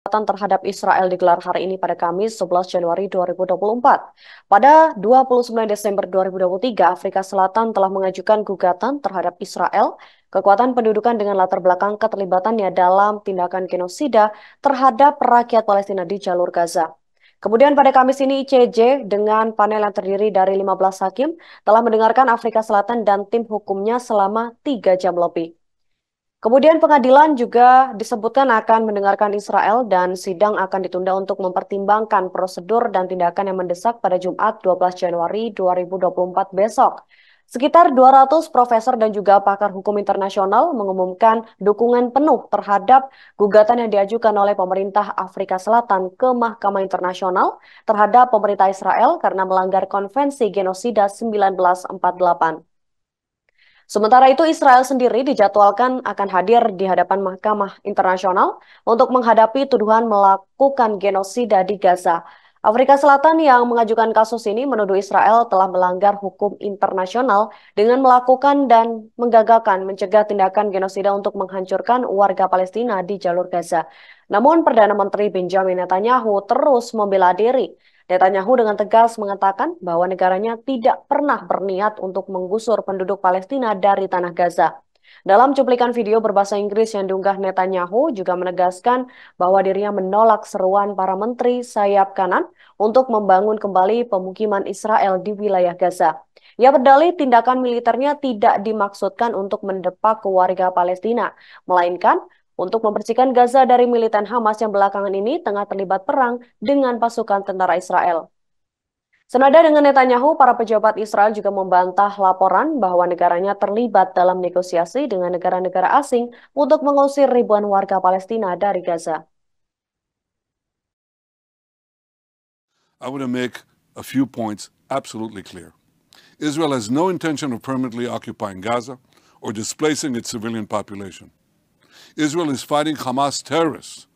Terhadap Israel digelar hari ini pada Kamis 11 Januari 2024. Pada 29 Desember 2023, Afrika Selatan telah mengajukan gugatan terhadap Israel, kekuatan pendudukan dengan latar belakang keterlibatannya dalam tindakan genosida terhadap rakyat Palestina di jalur Gaza. Kemudian pada Kamis ini ICJ dengan panel yang terdiri dari 15 hakim telah mendengarkan Afrika Selatan dan tim hukumnya selama 3 jam lebih. Kemudian pengadilan juga disebutkan akan mendengarkan Israel dan sidang akan ditunda untuk mempertimbangkan prosedur dan tindakan yang mendesak pada Jumat 12 Januari 2024 besok. Sekitar 200 profesor dan juga pakar hukum internasional mengumumkan dukungan penuh terhadap gugatan yang diajukan oleh pemerintah Afrika Selatan ke Mahkamah Internasional terhadap pemerintah Israel karena melanggar Konvensi Genosida 1948. Sementara itu, Israel sendiri dijadwalkan akan hadir di hadapan Mahkamah Internasional untuk menghadapi tuduhan melakukan genosida di Gaza. Afrika Selatan yang mengajukan kasus ini menuduh Israel telah melanggar hukum internasional dengan melakukan dan menggagalkan mencegah tindakan genosida untuk menghancurkan warga Palestina di jalur Gaza. Namun, Perdana Menteri Benjamin Netanyahu terus membela diri. Netanyahu dengan tegas mengatakan bahwa negaranya tidak pernah berniat untuk menggusur penduduk Palestina dari tanah Gaza. Dalam cuplikan video berbahasa Inggris yang diunggah Netanyahu juga menegaskan bahwa dirinya menolak seruan para menteri sayap kanan untuk membangun kembali pemukiman Israel di wilayah Gaza. Ia berdalih tindakan militernya tidak dimaksudkan untuk mendepak warga Palestina, melainkan untuk membersihkan Gaza dari militan Hamas yang belakangan ini tengah terlibat perang dengan pasukan tentara Israel. Senada dengan Netanyahu, para pejabat Israel juga membantah laporan bahwa negaranya terlibat dalam negosiasi dengan negara-negara asing untuk mengusir ribuan warga Palestina dari Gaza. I want to make a few points absolutely clear. Israel has no intention of permanently occupying Gaza or displacing its civilian population. Israel is fighting Hamas terrorists,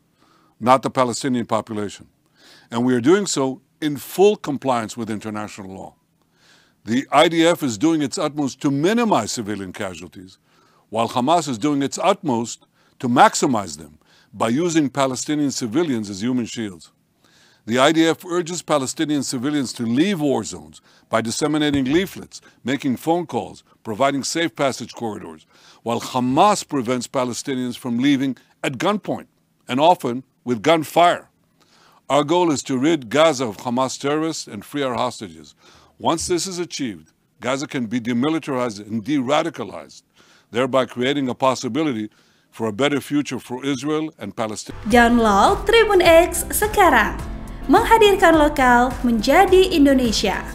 not the Palestinian population. And we are doing so in full compliance with international law. The IDF is doing its utmost to minimize civilian casualties, while Hamas is doing its utmost to maximize them by using Palestinian civilians as human shields. The IDF urges Palestinian civilians to leave war zones by disseminating leaflets, making phone calls, providing safe passage corridors, while Hamas prevents Palestinians from leaving at gunpoint and often with gunfire. Our goal is to rid Gaza of Hamas terrorists and free our hostages. Once this is achieved, Gaza can be demilitarized and de-radicalized, thereby creating a possibility for a better future for Israel and Palestine. Download Tribun X sekarang. Menghadirkan lokal menjadi Indonesia.